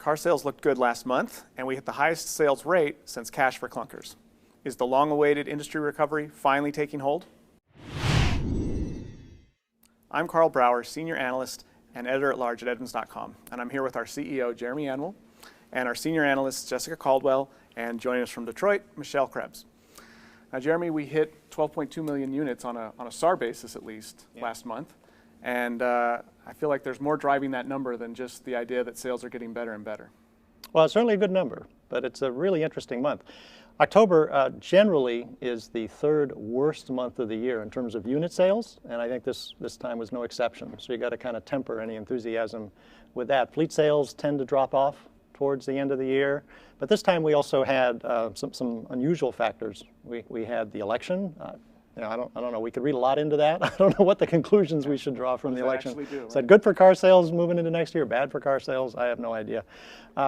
car sales looked good last month, and we hit the highest sales rate since Cash for Clunkers. Is the long-awaited industry recovery finally taking hold? I'm Karl Brauer, Senior Analyst and Editor-at-Large at Edmunds.com, and I'm here with our CEO, Jeremy Anwyl, and our Senior Analyst, Jessica Caldwell, and joining us from Detroit, Michelle Krebs. Now, Jeremy, we hit 12.2 million units on a SAR basis, at least, last month, and I feel like there's more driving that number than just the idea that sales are getting better and better. Well, it's certainly a good number, but it's a really interesting month. October generally is the third worst month of the year in terms of unit sales, and I think this time was no exception. So you got to kind of temper any enthusiasm with that. Fleet sales tend to drop off towards the end of the year, but this time we also had some unusual factors. We had the election. I don't know. We could read a lot into that. I don't know what the conclusions we should draw from the election. Is that good for car sales moving into next year? Bad for car sales? I have no idea.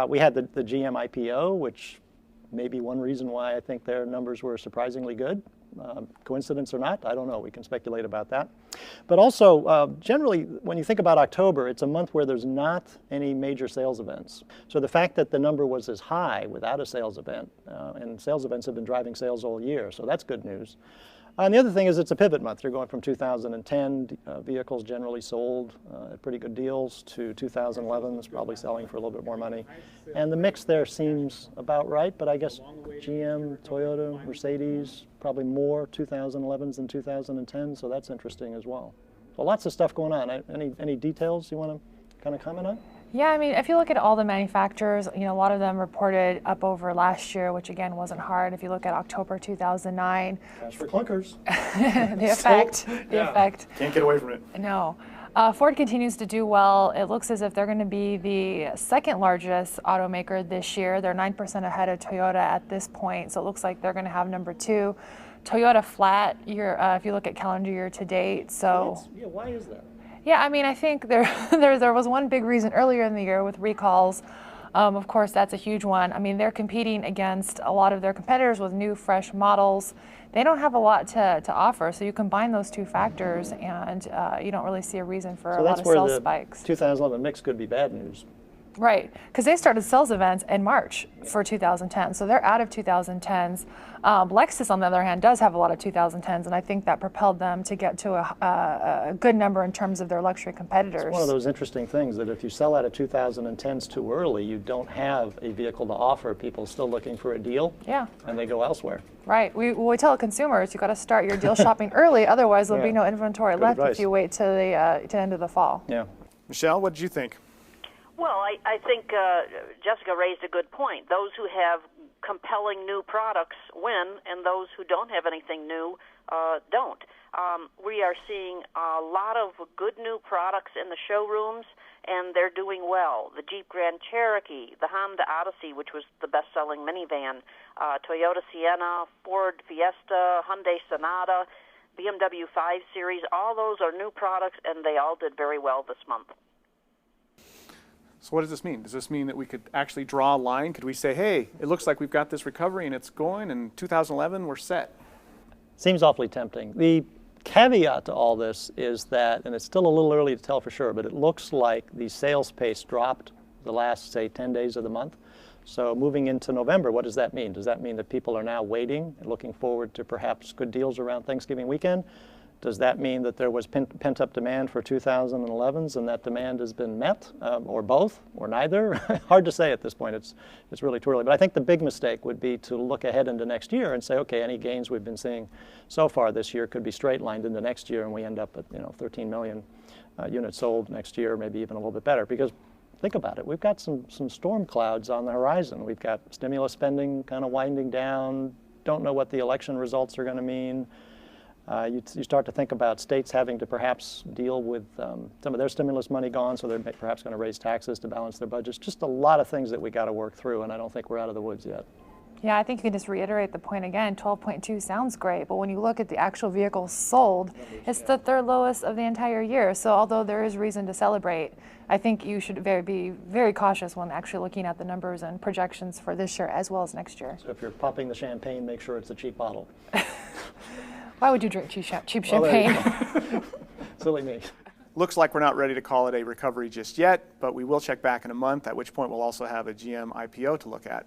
We had the GM IPO, which may be one reason why I think their numbers were surprisingly good. Coincidence or not, I don't know. We can speculate about that. But also, generally, when you think about October, it's a month where there's not any major sales events. So the fact that the number was as high without a sales event, and sales events have been driving sales all year, so that's good news. And the other thing is it's a pivot month. You're going from 2010 vehicles generally sold at pretty good deals to 2011 is probably selling for a little bit more money. And the mix there seems about right, but I guess GM, Toyota, Mercedes, probably more 2011s than 2010, so that's interesting as well. So lots of stuff going on. Any details you want to kind of comment on? Yeah, I mean, if you look at all the manufacturers, a lot of them reported up over last year, which again wasn't hard. If you look at October 2009. Cash for clunkers. The effect. Effect. Can't get away from it. No. Ford continues to do well. It looks as if they're going to be the second largest automaker this year. They're 9% ahead of Toyota at this point, so it looks like they're going to have number 2. Toyota flat if you look at calendar year to date. So why is that? Yeah, I mean, I think there was one big reason earlier in the year with recalls. Of course, that's a huge one. I mean, they're competing against a lot of their competitors with new, fresh models. They don't have a lot to offer, so you combine those two factors, and you don't really see a reason for a lot of sales spikes. So that's where the 2011 mix could be bad news. Right, because they started sales events in March for 2010, so they're out of 2010s. Lexus, on the other hand, does have a lot of 2010s, and I think that propelled them to get to a good number in terms of their luxury competitors. It's one of those interesting things that if you sell out of 2010s too early, you don't have a vehicle to offer people still looking for a deal, and they go elsewhere. Right. We tell consumers, you've got to start your deal shopping early, otherwise there'll be no inventory left if you wait till the end of the fall. Yeah. Michelle, what did you think? Well, I think Jessica raised a good point. Those who have compelling new products win, and those who don't have anything new don't. We are seeing a lot of good new products in the showrooms, and they're doing well. The Jeep Grand Cherokee, the Honda Odyssey, which was the best-selling minivan, Toyota Sienna, Ford Fiesta, Hyundai Sonata, BMW 5 Series, all those are new products, and they all did very well this month. So what does this mean? Does this mean that we could actually draw a line? Could we say, hey, it looks like we've got this recovery and it's going, and 2011 we're set? Seems awfully tempting. The caveat to all this is that, and it's still a little early to tell for sure, but it looks like the sales pace dropped the last, say, 10 days of the month. So moving into November, what does that mean? Does that mean that people are now waiting and looking forward to perhaps good deals around Thanksgiving weekend? Does that mean that there was pent-up demand for 2011s and that demand has been met, or both, or neither? Hard to say at this point. It's really too early. But I think the big mistake would be to look ahead into next year and say, okay, any gains we've been seeing so far this year could be straight-lined into next year, and we end up at 13 million units sold next year, maybe even a little bit better. Because think about it, we've got some storm clouds on the horizon. We've got stimulus spending kind of winding down. Don't know what the election results are going to mean. You start to think about states having to perhaps deal with some of their stimulus money gone, so they're perhaps going to raise taxes to balance their budgets. Just a lot of things that we got to work through, and I don't think we're out of the woods yet. Yeah, I think you can just reiterate the point again. 12.2 sounds great, but when you look at the actual vehicles sold, it's the third lowest of the entire year. So although there is reason to celebrate, I think you should be very cautious when actually looking at the numbers and projections for this year as well as next year. So if you're popping the champagne, make sure it's a cheap bottle. Why would you drink cheap champagne? Silly me. Looks like we're not ready to call it a recovery just yet, but we will check back in a month, at which point we'll also have a GM IPO to look at.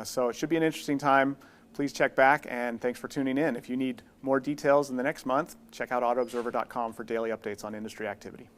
So it should be an interesting time. Please check back, and thanks for tuning in. If you need more details in the next month, check out autoobserver.com for daily updates on industry activity.